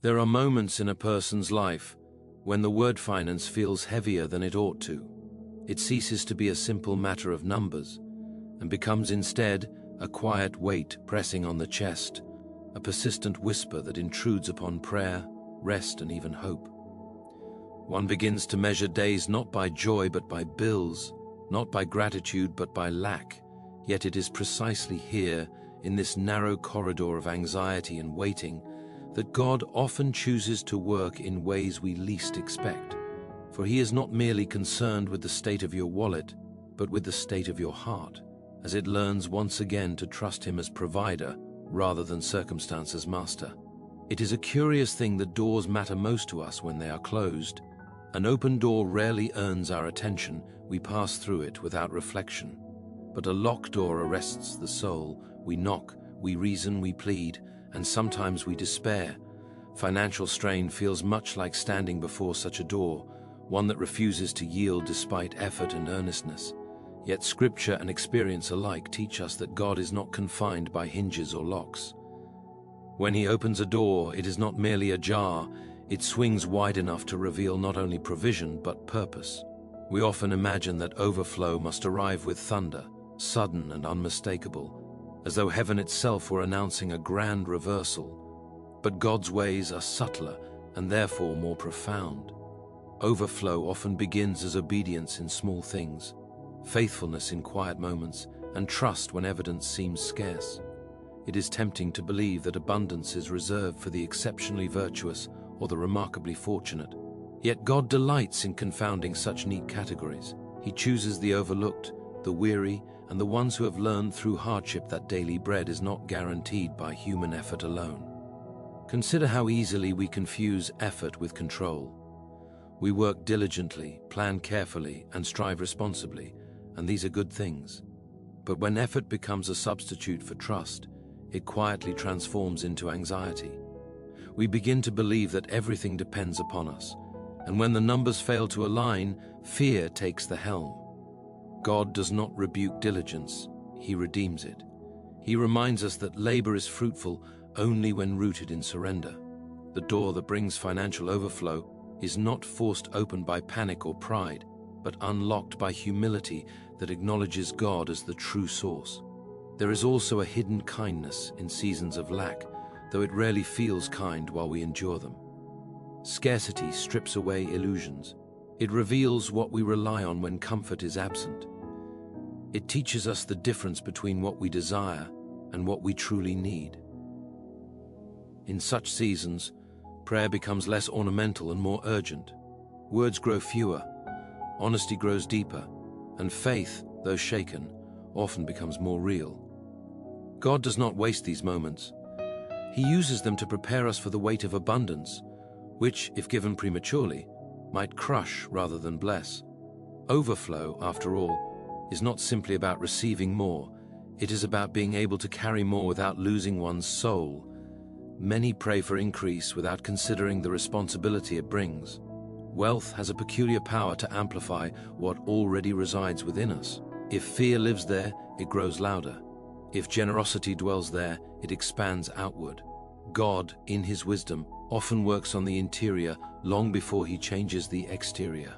There are moments in a person's life when the word finance feels heavier than it ought to. It ceases to be a simple matter of numbers and becomes instead a quiet weight pressing on the chest, a persistent whisper that intrudes upon prayer, rest, and even hope. One begins to measure days not by joy but by bills, not by gratitude but by lack, yet it is precisely here, in this narrow corridor of anxiety and waiting, that God often chooses to work in ways we least expect. For He is not merely concerned with the state of your wallet, but with the state of your heart, as it learns once again to trust Him as provider rather than circumstance as master. It is a curious thing that doors matter most to us when they are closed. An open door rarely earns our attention, we pass through it without reflection. But a locked door arrests the soul. We knock, we reason, we plead, and sometimes we despair. Financial strain feels much like standing before such a door, one that refuses to yield despite effort and earnestness. Yet Scripture and experience alike teach us that God is not confined by hinges or locks. When He opens a door, it is not merely ajar, it swings wide enough to reveal not only provision but purpose. We often imagine that overflow must arrive with thunder, sudden and unmistakable, as though heaven itself were announcing a grand reversal. But God's ways are subtler and therefore more profound. Overflow often begins as obedience in small things, faithfulness in quiet moments, and trust when evidence seems scarce. It is tempting to believe that abundance is reserved for the exceptionally virtuous or the remarkably fortunate. Yet God delights in confounding such neat categories. He chooses the overlooked, the weary, and the ones who have learned through hardship that daily bread is not guaranteed by human effort alone. Consider how easily we confuse effort with control. We work diligently, plan carefully, and strive responsibly, and these are good things. But when effort becomes a substitute for trust, it quietly transforms into anxiety. We begin to believe that everything depends upon us, and when the numbers fail to align, fear takes the helm. God does not rebuke diligence, He redeems it. He reminds us that labor is fruitful only when rooted in surrender. The door that brings financial overflow is not forced open by panic or pride, but unlocked by humility that acknowledges God as the true source. There is also a hidden kindness in seasons of lack, though it rarely feels kind while we endure them. Scarcity strips away illusions. It reveals what we rely on when comfort is absent. It teaches us the difference between what we desire and what we truly need. In such seasons, prayer becomes less ornamental and more urgent. Words grow fewer, honesty grows deeper, and faith, though shaken, often becomes more real. God does not waste these moments. He uses them to prepare us for the weight of abundance, which, if given prematurely, might crush rather than bless. Overflow, after all, is not simply about receiving more. It is about being able to carry more without losing one's soul. Many pray for increase without considering the responsibility it brings. Wealth has a peculiar power to amplify what already resides within us. If fear lives there, it grows louder. If generosity dwells there, it expands outward. God, in His wisdom, often works on the interior long before He changes the exterior.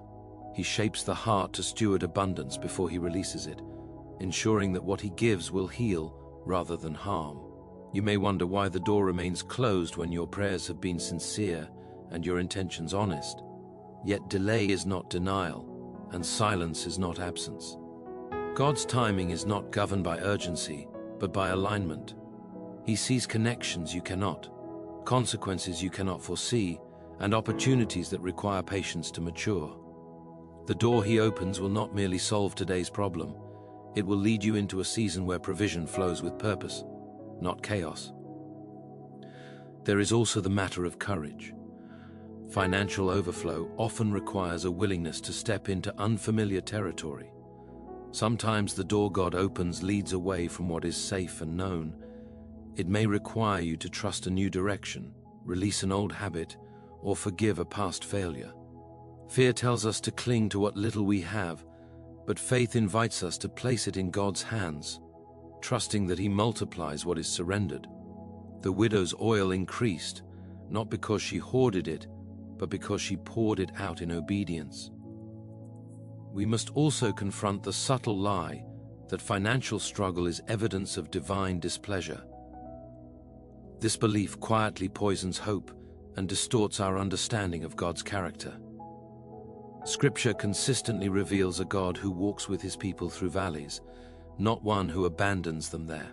He shapes the heart to steward abundance before He releases it, ensuring that what He gives will heal rather than harm. You may wonder why the door remains closed when your prayers have been sincere and your intentions honest. Yet delay is not denial, and silence is not absence. God's timing is not governed by urgency, but by alignment. He sees connections you cannot, consequences you cannot foresee, and opportunities that require patience to mature. The door He opens will not merely solve today's problem. It will lead you into a season where provision flows with purpose, not chaos. There is also the matter of courage. Financial overflow often requires a willingness to step into unfamiliar territory. Sometimes the door God opens leads away from what is safe and known. It may require you to trust a new direction, release an old habit, or forgive a past failure. Fear tells us to cling to what little we have, but faith invites us to place it in God's hands, trusting that He multiplies what is surrendered. The widow's oil increased, not because she hoarded it, but because she poured it out in obedience. We must also confront the subtle lie that financial struggle is evidence of divine displeasure. This belief quietly poisons hope and distorts our understanding of God's character. Scripture consistently reveals a God who walks with his people through valleys, not one who abandons them there.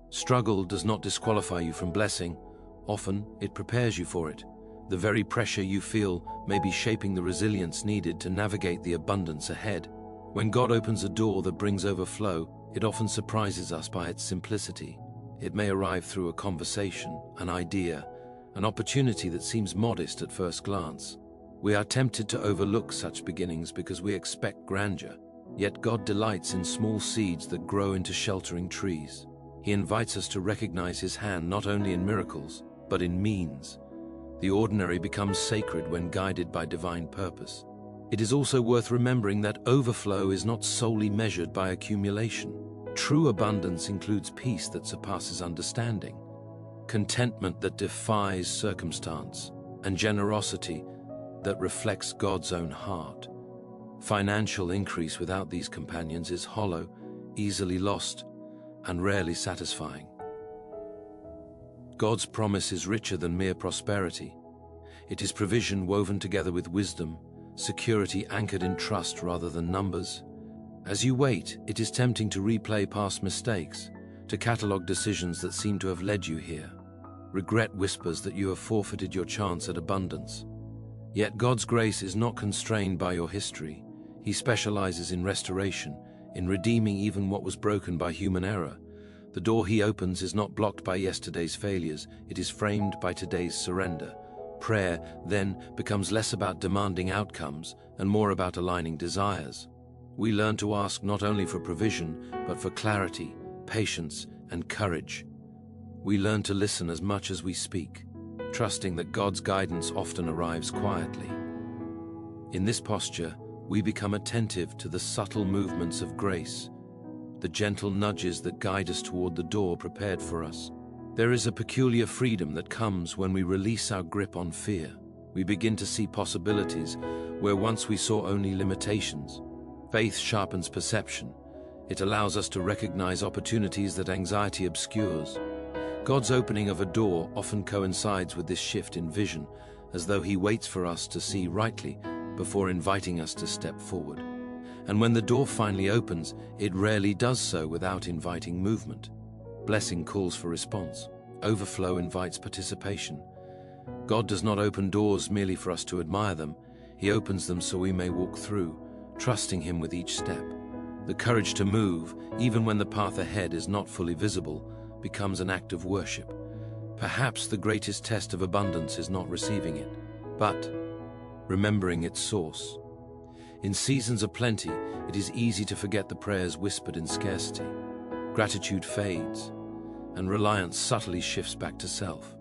Struggle does not disqualify you from blessing. Often, it prepares you for it. The very pressure you feel may be shaping the resilience needed to navigate the abundance ahead. When God opens a door that brings overflow, it often surprises us by its simplicity. It may arrive through a conversation, an idea, an opportunity that seems modest at first glance. We are tempted to overlook such beginnings because we expect grandeur. Yet God delights in small seeds that grow into sheltering trees. He invites us to recognize his hand not only in miracles, but in means. The ordinary becomes sacred when guided by divine purpose. It is also worth remembering that overflow is not solely measured by accumulation. True abundance includes peace that surpasses understanding, contentment that defies circumstance, and generosity that reflects God's own heart. Financial increase without these companions is hollow, easily lost, and rarely satisfying. God's promise is richer than mere prosperity. It is provision woven together with wisdom, security anchored in trust rather than numbers. As you wait, it is tempting to replay past mistakes, to catalogue decisions that seem to have led you here. Regret whispers that you have forfeited your chance at abundance. Yet God's grace is not constrained by your history. He specializes in restoration, in redeeming even what was broken by human error. The door he opens is not blocked by yesterday's failures, it is framed by today's surrender. Prayer, then, becomes less about demanding outcomes and more about aligning desires. We learn to ask not only for provision, but for clarity, patience, and courage. We learn to listen as much as we speak, trusting that God's guidance often arrives quietly. In this posture, we become attentive to the subtle movements of grace, the gentle nudges that guide us toward the door prepared for us. There is a peculiar freedom that comes when we release our grip on fear. We begin to see possibilities where once we saw only limitations. Faith sharpens perception. It allows us to recognize opportunities that anxiety obscures. God's opening of a door often coincides with this shift in vision, as though he waits for us to see rightly before inviting us to step forward. And when the door finally opens, it rarely does so without inviting movement. Blessing calls for response. Overflow invites participation. God does not open doors merely for us to admire them. He opens them so we may walk through, trusting him with each step. The courage to move, even when the path ahead is not fully visible, becomes an act of worship. Perhaps the greatest test of abundance is not receiving it, but remembering its source. In seasons of plenty, it is easy to forget the prayers whispered in scarcity. Gratitude fades, and reliance subtly shifts back to self.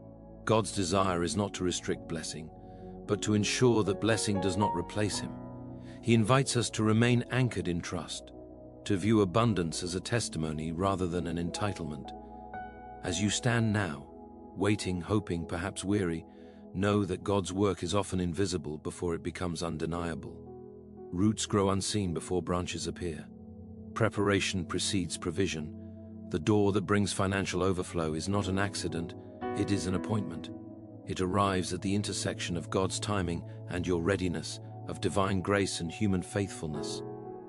God's desire is not to restrict blessing, but to ensure that blessing does not replace him. He invites us to remain anchored in trust, to view abundance as a testimony rather than an entitlement. As you stand now, waiting, hoping, perhaps weary, know that God's work is often invisible before it becomes undeniable. Roots grow unseen before branches appear. Preparation precedes provision. The door that brings financial overflow is not an accident, it is an appointment. It arrives at the intersection of God's timing and your readiness, of divine grace and human faithfulness.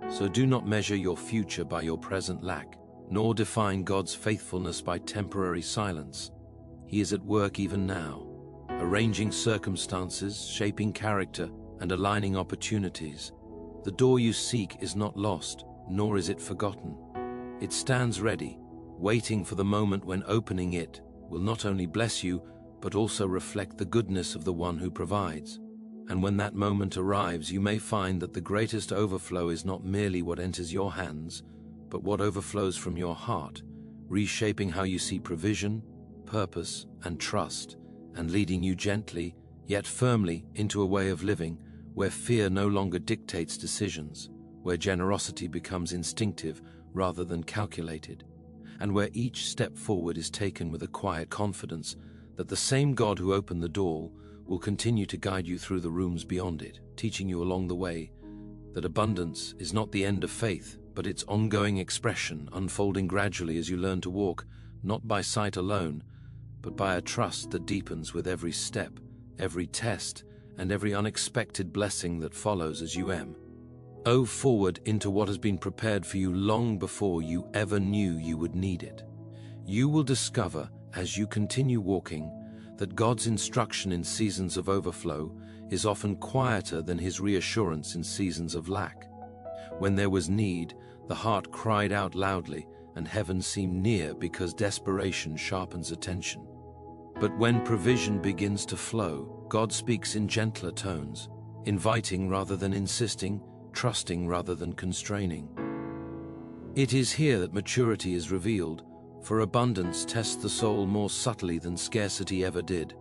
So do not measure your future by your present lack, nor define God's faithfulness by temporary silence. He is at work even now, arranging circumstances, shaping character, and aligning opportunities. The door you seek is not lost, nor is it forgotten. It stands ready, waiting for the moment when opening it will not only bless you, but also reflect the goodness of the one who provides. And when that moment arrives, you may find that the greatest overflow is not merely what enters your hands, but what overflows from your heart, reshaping how you see provision, purpose, and trust, and leading you gently, yet firmly, into a way of living where fear no longer dictates decisions, where generosity becomes instinctive rather than calculated, and where each step forward is taken with a quiet confidence that the same God who opened the door will continue to guide you through the rooms beyond it, teaching you along the way that abundance is not the end of faith, but its ongoing expression, unfolding gradually as you learn to walk, not by sight alone, but by a trust that deepens with every step, every test, and every unexpected blessing that follows as you move forward into what has been prepared for you long before you ever knew you would need it. You will discover, as you continue walking, that God's instruction in seasons of overflow is often quieter than His reassurance in seasons of lack. When there was need, the heart cried out loudly, and heaven seemed near because desperation sharpens attention. But when provision begins to flow, God speaks in gentler tones, inviting rather than insisting, trusting rather than constraining. It is here that maturity is revealed, for abundance tests the soul more subtly than scarcity ever did.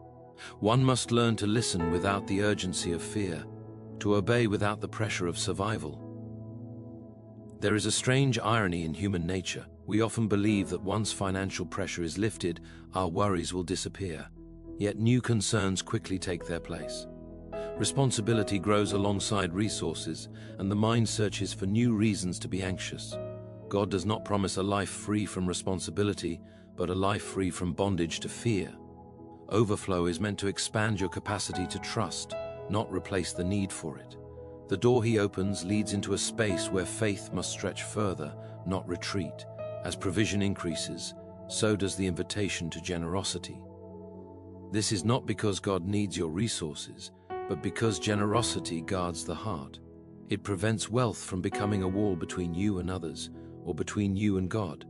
One must learn to listen without the urgency of fear, to obey without the pressure of survival. There is a strange irony in human nature. We often believe that once financial pressure is lifted, our worries will disappear. Yet new concerns quickly take their place. Responsibility grows alongside resources, and the mind searches for new reasons to be anxious. God does not promise a life free from responsibility, but a life free from bondage to fear. Overflow is meant to expand your capacity to trust, not replace the need for it. The door He opens leads into a space where faith must stretch further, not retreat. As provision increases, so does the invitation to generosity. This is not because God needs your resources, but because generosity guards the heart. It prevents wealth from becoming a wall between you and others, or between you and God.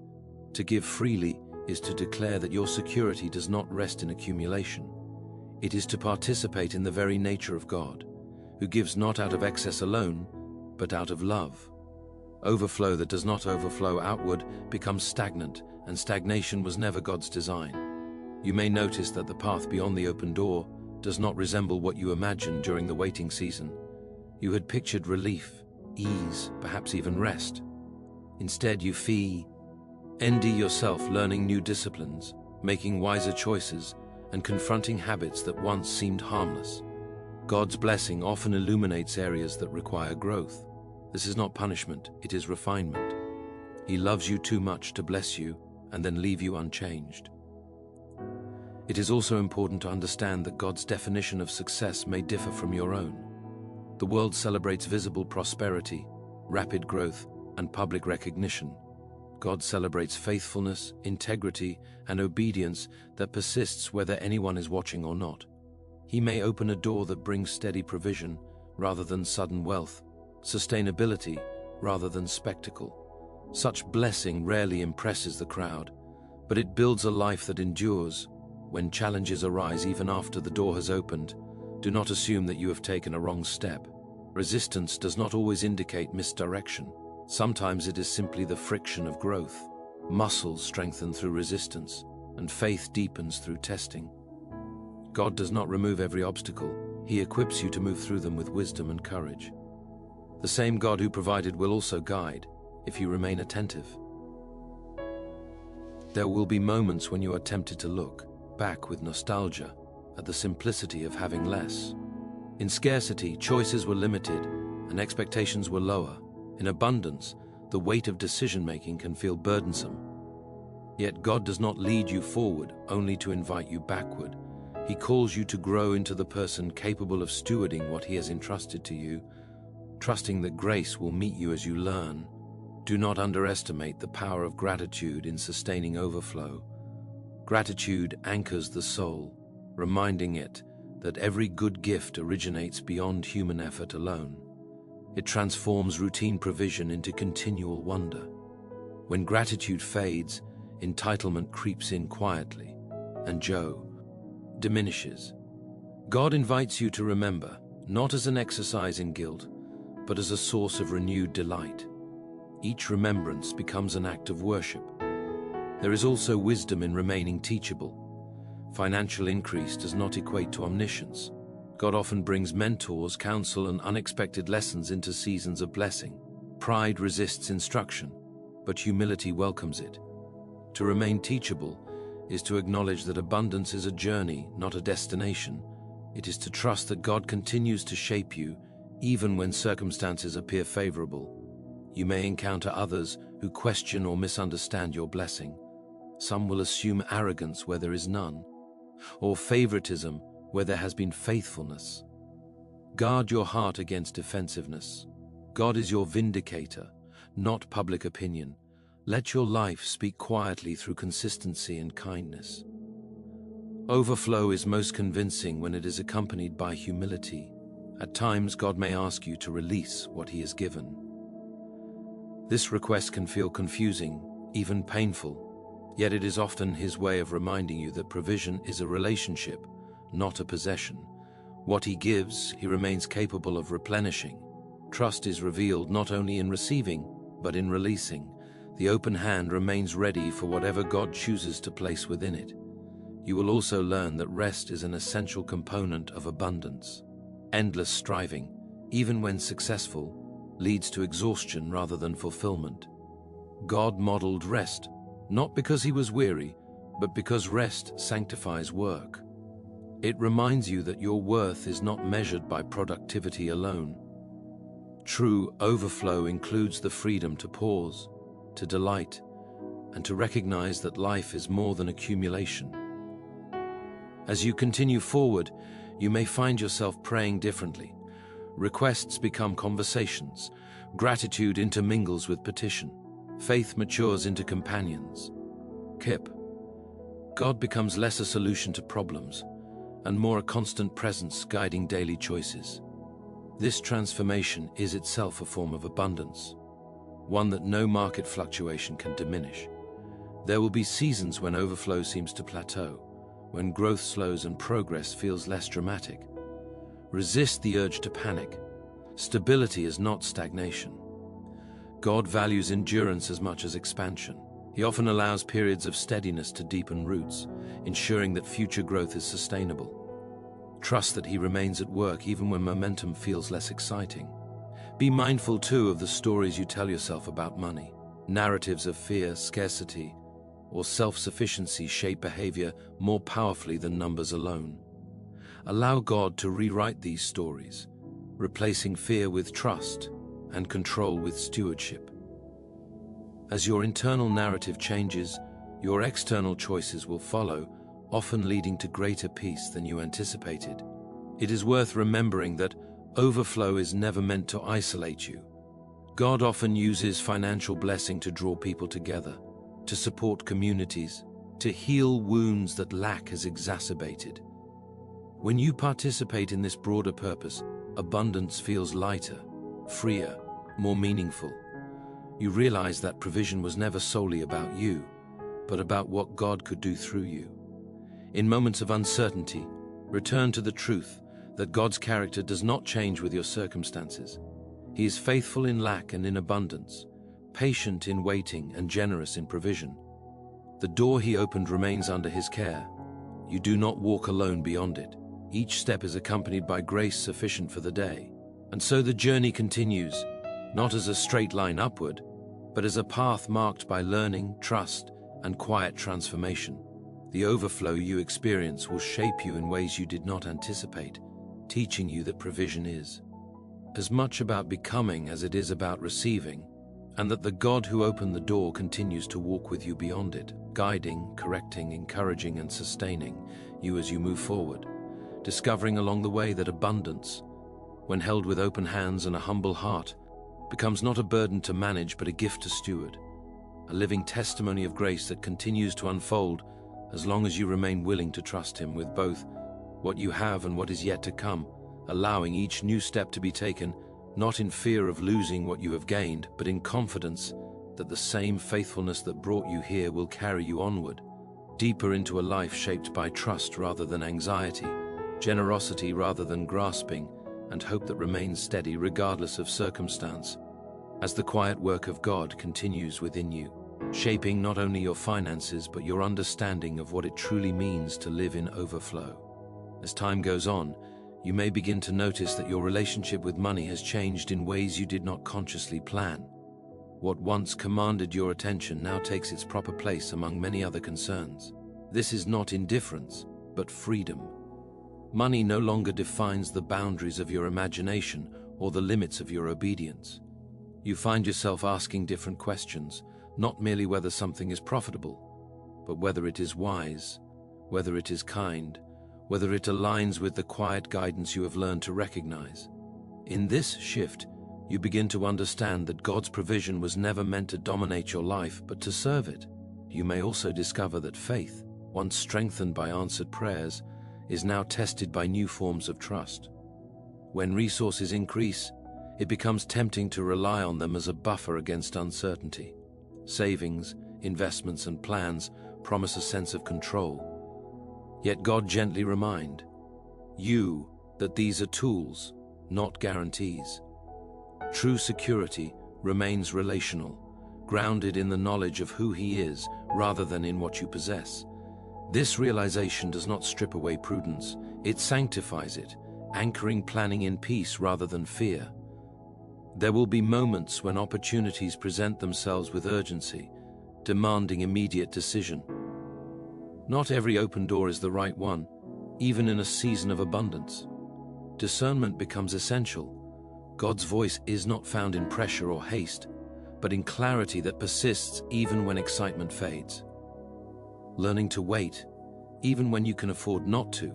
To give freely is to declare that your security does not rest in accumulation. It is to participate in the very nature of God, who gives not out of excess alone, but out of love. Overflow that does not overflow outward becomes stagnant, and stagnation was never God's design. You may notice that the path beyond the open door does not resemble what you imagined during the waiting season. You had pictured relief, ease, perhaps even rest. Instead, you endy yourself learning new disciplines, making wiser choices, and confronting habits that once seemed harmless. God's blessing often illuminates areas that require growth. This is not punishment, it is refinement. He loves you too much to bless you and then leave you unchanged. It is also important to understand that God's definition of success may differ from your own. The world celebrates visible prosperity, rapid growth, and public recognition. God celebrates faithfulness, integrity, and obedience that persists whether anyone is watching or not. He may open a door that brings steady provision rather than sudden wealth, sustainability rather than spectacle. Such blessing rarely impresses the crowd, but it builds a life that endures. When challenges arise even after the door has opened, do not assume that you have taken a wrong step. Resistance does not always indicate misdirection. Sometimes it is simply the friction of growth. Muscles strengthen through resistance, and faith deepens through testing. God does not remove every obstacle. He equips you to move through them with wisdom and courage. The same God who provided will also guide, if you remain attentive. There will be moments when you are tempted to look back with nostalgia at the simplicity of having less. In scarcity, choices were limited and expectations were lower. In abundance, the weight of decision-making can feel burdensome. Yet God does not lead you forward only to invite you backward. He calls you to grow into the person capable of stewarding what He has entrusted to you, trusting that grace will meet you as you learn. Do not underestimate the power of gratitude in sustaining overflow. Gratitude anchors the soul, reminding it that every good gift originates beyond human effort alone. It transforms routine provision into continual wonder. When gratitude fades, entitlement creeps in quietly, and joy diminishes. God invites you to remember, not as an exercise in guilt, but as a source of renewed delight. Each remembrance becomes an act of worship. There is also wisdom in remaining teachable. Financial increase does not equate to omniscience. God often brings mentors, counsel, and unexpected lessons into seasons of blessing. Pride resists instruction, but humility welcomes it. To remain teachable is to acknowledge that abundance is a journey, not a destination. It is to trust that God continues to shape you, even when circumstances appear favorable. You may encounter others who question or misunderstand your blessing. Some will assume arrogance where there is none, or favoritism where there has been faithfulness. Guard your heart against defensiveness. God is your vindicator, not public opinion. Let your life speak quietly through consistency and kindness. Overflow is most convincing when it is accompanied by humility. At times, God may ask you to release what He has given. This request can feel confusing, even painful, yet it is often His way of reminding you that provision is a relationship, not a possession. What He gives, He remains capable of replenishing. Trust is revealed not only in receiving, but in releasing. The open hand remains ready for whatever God chooses to place within it. You will also learn that rest is an essential component of abundance. Endless striving, even when successful, leads to exhaustion rather than fulfillment. God modeled rest, not because He was weary, but because rest sanctifies work. It reminds you that your worth is not measured by productivity alone. True overflow includes the freedom to pause, to delight, and to recognize that life is more than accumulation. As you continue forward, you may find yourself praying differently. Requests become conversations, gratitude intermingles with petition, faith matures into companions. Kip. God becomes less a solution to problems, and more a constant presence guiding daily choices. This transformation is itself a form of abundance, one that no market fluctuation can diminish. There will be seasons when overflow seems to plateau, when growth slows and progress feels less dramatic. Resist the urge to panic. Stability is not stagnation. God values endurance as much as expansion. He often allows periods of steadiness to deepen roots, ensuring that future growth is sustainable. Trust that He remains at work even when momentum feels less exciting. Be mindful, too, of the stories you tell yourself about money. Narratives of fear, scarcity, or self-sufficiency shape behavior more powerfully than numbers alone. Allow God to rewrite these stories, replacing fear with trust and control with stewardship. As your internal narrative changes, your external choices will follow, often leading to greater peace than you anticipated. It is worth remembering that overflow is never meant to isolate you. God often uses financial blessing to draw people together, to support communities, to heal wounds that lack has exacerbated. When you participate in this broader purpose, abundance feels lighter, freer, more meaningful. You realize that provision was never solely about you, but about what God could do through you. In moments of uncertainty, return to the truth that God's character does not change with your circumstances. He is faithful in lack and in abundance, patient in waiting and generous in provision. The door He opened remains under His care. You do not walk alone beyond it. Each step is accompanied by grace sufficient for the day. And so the journey continues, not as a straight line upward, but as a path marked by learning, trust, and quiet transformation. The overflow you experience will shape you in ways you did not anticipate, teaching you that provision is as much about becoming as it is about receiving, and that the God who opened the door continues to walk with you beyond it, guiding, correcting, encouraging, and sustaining you as you move forward, discovering along the way that abundance, when held with open hands and a humble heart, becomes not a burden to manage but a gift to steward, a living testimony of grace that continues to unfold as long as you remain willing to trust Him with both what you have and what is yet to come, allowing each new step to be taken not in fear of losing what you have gained, but in confidence that the same faithfulness that brought you here will carry you onward, deeper into a life shaped by trust rather than anxiety, generosity rather than grasping, and hope that remains steady regardless of circumstance, as the quiet work of God continues within you, shaping not only your finances but your understanding of what it truly means to live in overflow. As time goes on, you may begin to notice that your relationship with money has changed in ways you did not consciously plan. What once commanded your attention now takes its proper place among many other concerns. This is not indifference, but freedom. Money no longer defines the boundaries of your imagination or the limits of your obedience. You find yourself asking different questions, not merely whether something is profitable, but whether it is wise, whether it is kind, whether it aligns with the quiet guidance you have learned to recognize. In this shift, you begin to understand that God's provision was never meant to dominate your life, but to serve it. You may also discover that faith, once strengthened by answered prayers, is now tested by new forms of trust. When resources increase, it becomes tempting to rely on them as a buffer against uncertainty. Savings, investments, and plans promise a sense of control. Yet God gently reminds you that these are tools, not guarantees. True security remains relational, grounded in the knowledge of who He is rather than in what you possess. This realization does not strip away prudence, it sanctifies it, anchoring planning in peace rather than fear. There will be moments when opportunities present themselves with urgency, demanding immediate decision. Not every open door is the right one, even in a season of abundance. Discernment becomes essential. God's voice is not found in pressure or haste, but in clarity that persists even when excitement fades. Learning to wait, even when you can afford not to,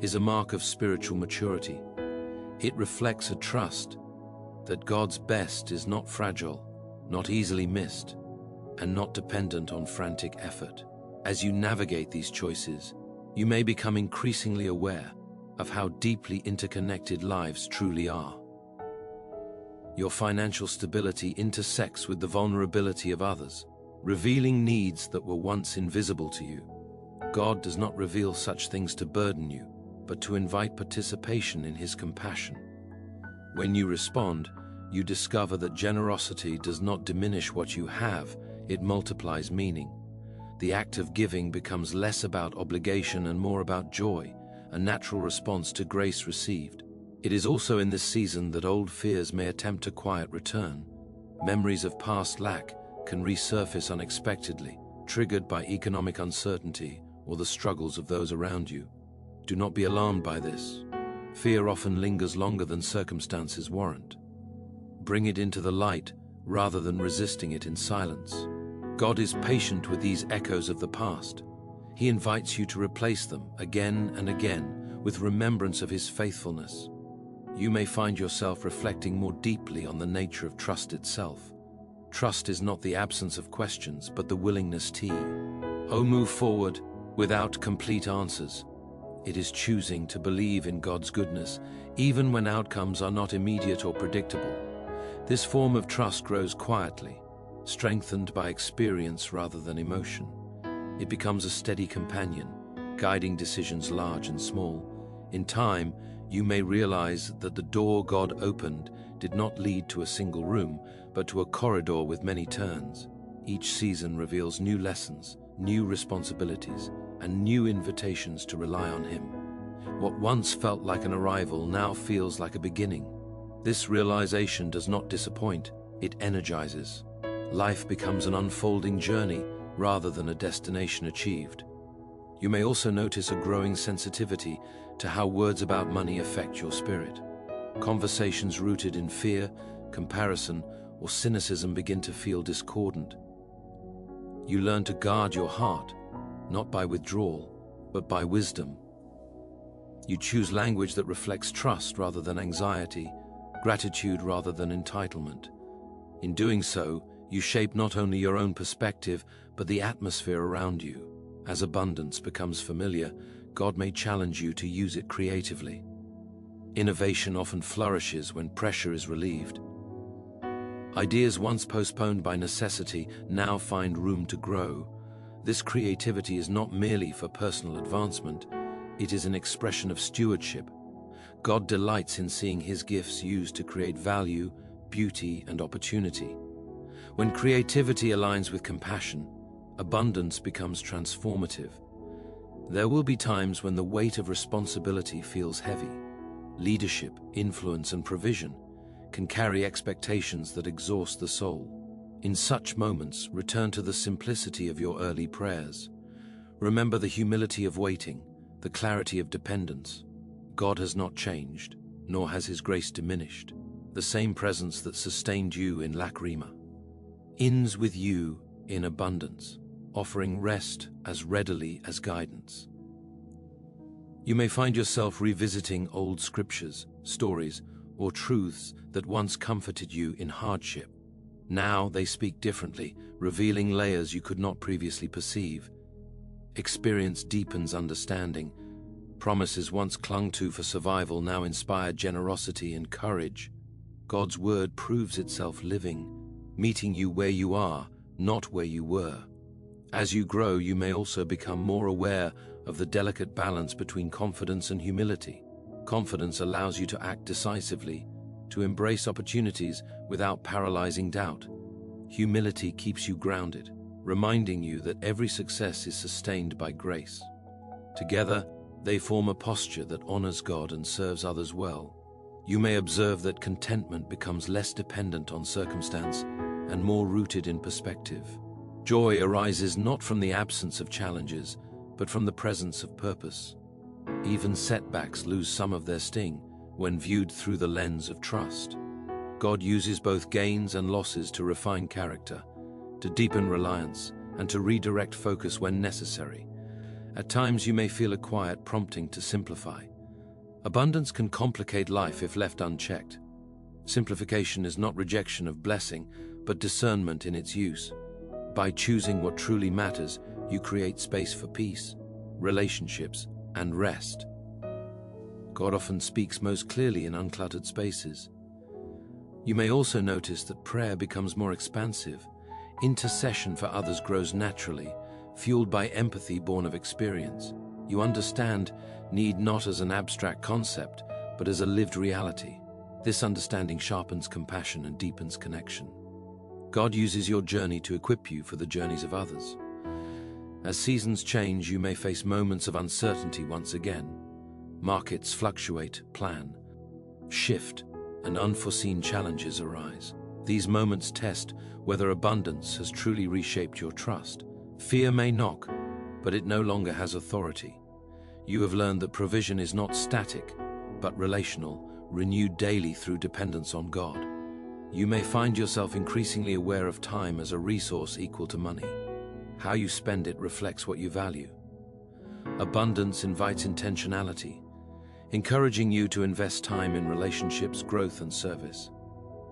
is a mark of spiritual maturity. It reflects a trust that God's best is not fragile, not easily missed, and not dependent on frantic effort. As you navigate these choices, you may become increasingly aware of how deeply interconnected lives truly are. Your financial stability intersects with the vulnerability of others, revealing needs that were once invisible to you. God does not reveal such things to burden you, but to invite participation in His compassion. When you respond, you discover that generosity does not diminish what you have, it multiplies meaning. The act of giving becomes less about obligation and more about joy, a natural response to grace received. It is also in this season that old fears may attempt a quiet return. Memories of past lack can resurface unexpectedly, triggered by economic uncertainty or the struggles of those around you. Do not be alarmed by this. Fear often lingers longer than circumstances warrant. Bring it into the light rather than resisting it in silence. God is patient with these echoes of the past. He invites you to replace them again and again with remembrance of His faithfulness. You may find yourself reflecting more deeply on the nature of trust itself. Trust is not the absence of questions, but the willingness to move forward without complete answers. It is choosing to believe in God's goodness, even when outcomes are not immediate or predictable. This form of trust grows quietly, strengthened by experience rather than emotion. It becomes a steady companion, guiding decisions large and small. In time, you may realize that the door God opened did not lead to a single room, but to a corridor with many turns. Each season reveals new lessons, new responsibilities, and new invitations to rely on Him. What once felt like an arrival now feels like a beginning. This realization does not disappoint, it energizes. Life becomes an unfolding journey rather than a destination achieved. You may also notice a growing sensitivity to how words about money affect your spirit. Conversations rooted in fear, comparison, or cynicism begin to feel discordant. You learn to guard your heart, not by withdrawal, but by wisdom. You choose language that reflects trust rather than anxiety, gratitude rather than entitlement. In doing so, you shape not only your own perspective, but the atmosphere around you. As abundance becomes familiar, God may challenge you to use it creatively. Innovation often flourishes when pressure is relieved. Ideas once postponed by necessity now find room to grow. This creativity is not merely for personal advancement, it is an expression of stewardship. God delights in seeing His gifts used to create value, beauty, and opportunity. When creativity aligns with compassion, abundance becomes transformative. There will be times when the weight of responsibility feels heavy. Leadership, influence, and provision can carry expectations that exhaust the soul. In such moments, return to the simplicity of your early prayers. Remember the humility of waiting, the clarity of dependence. God has not changed, nor has his grace diminished. The same presence that sustained you in lacrima ends with you in abundance, offering rest as readily as guidance. You may find yourself revisiting old scriptures, stories, or truths that once comforted you in hardship. Now they speak differently, revealing layers you could not previously perceive. Experience deepens understanding. Promises once clung to for survival now inspire generosity and courage. God's word proves itself living, meeting you where you are, not where you were. As you grow, you may also become more aware of the delicate balance between confidence and humility. Confidence allows you to act decisively, to embrace opportunities without paralyzing doubt. Humility keeps you grounded, reminding you that every success is sustained by grace. Together, they form a posture that honors God and serves others well. You may observe that contentment becomes less dependent on circumstance and more rooted in perspective. Joy arises not from the absence of challenges, but from the presence of purpose. Even setbacks lose some of their sting when viewed through the lens of trust. God uses both gains and losses to refine character, to deepen reliance, and to redirect focus when necessary. At times you may feel a quiet prompting to simplify. Abundance can complicate life if left unchecked. Simplification is not rejection of blessing, but discernment in its use. By choosing what truly matters, you create space for peace, relationships, and rest. God often speaks most clearly in uncluttered spaces. You may also notice that prayer becomes more expansive. Intercession for others grows naturally, fueled by empathy born of experience. You understand need not as an abstract concept, but as a lived reality. This understanding sharpens compassion and deepens connection. God uses your journey to equip you for the journeys of others. As seasons change, you may face moments of uncertainty once again. Markets fluctuate, plan, shift, and unforeseen challenges arise. These moments test whether abundance has truly reshaped your trust. Fear may knock, but it no longer has authority. You have learned that provision is not static, but relational, renewed daily through dependence on God. You may find yourself increasingly aware of time as a resource equal to money. How you spend it reflects what you value. Abundance invites intentionality, encouraging you to invest time in relationships, growth, and service.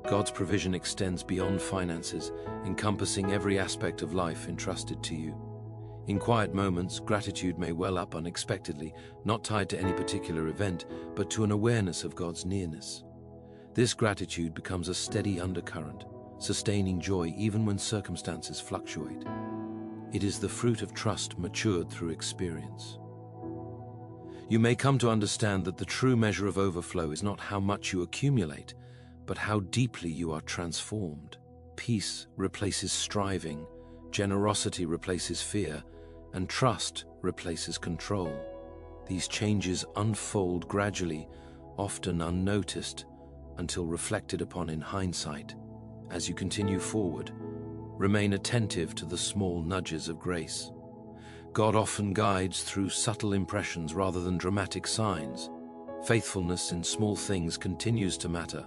God's provision extends beyond finances, encompassing every aspect of life entrusted to you. In quiet moments, gratitude may well up unexpectedly, not tied to any particular event, but to an awareness of God's nearness. This gratitude becomes a steady undercurrent, sustaining joy even when circumstances fluctuate. It is the fruit of trust matured through experience. You may come to understand that the true measure of overflow is not how much you accumulate, but how deeply you are transformed. Peace replaces striving, generosity replaces fear, and trust replaces control. These changes unfold gradually, often unnoticed, until reflected upon in hindsight. As you continue forward, remain attentive to the small nudges of grace. God often guides through subtle impressions rather than dramatic signs. Faithfulness in small things continues to matter,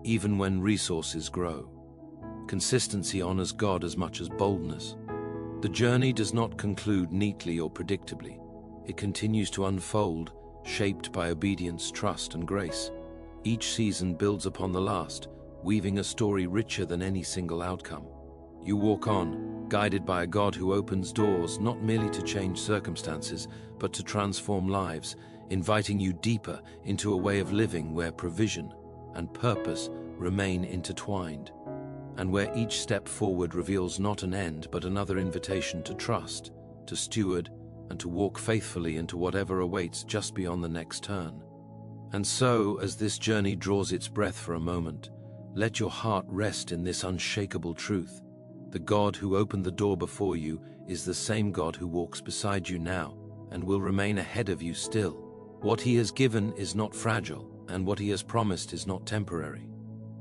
even when resources grow. Consistency honors God as much as boldness. The journey does not conclude neatly or predictably. It continues to unfold, shaped by obedience, trust, and grace. Each season builds upon the last, weaving a story richer than any single outcome. You walk on, guided by a God who opens doors not merely to change circumstances, but to transform lives, inviting you deeper into a way of living where provision and purpose remain intertwined, and where each step forward reveals not an end but another invitation to trust, to steward, and to walk faithfully into whatever awaits just beyond the next turn. And so, as this journey draws its breath for a moment, let your heart rest in this unshakable truth. The God who opened the door before you is the same God who walks beside you now and will remain ahead of you still. What he has given is not fragile, and what he has promised is not temporary.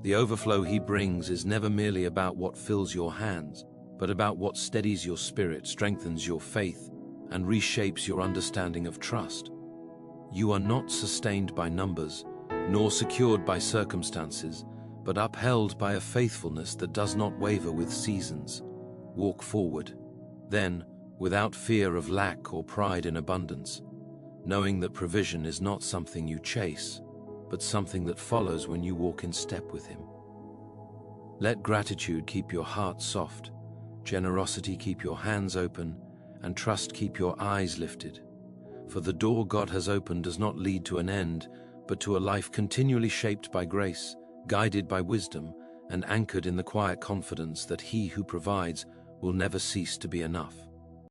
The overflow he brings is never merely about what fills your hands, but about what steadies your spirit, strengthens your faith, and reshapes your understanding of trust. You are not sustained by numbers, nor secured by circumstances, but upheld by a faithfulness that does not waver with seasons. Walk forward, then, without fear of lack or pride in abundance, knowing that provision is not something you chase, but something that follows when you walk in step with Him. Let gratitude keep your heart soft, generosity keep your hands open, and trust keep your eyes lifted. For the door God has opened does not lead to an end, but to a life continually shaped by grace, guided by wisdom, and anchored in the quiet confidence that He who provides will never cease to be enough.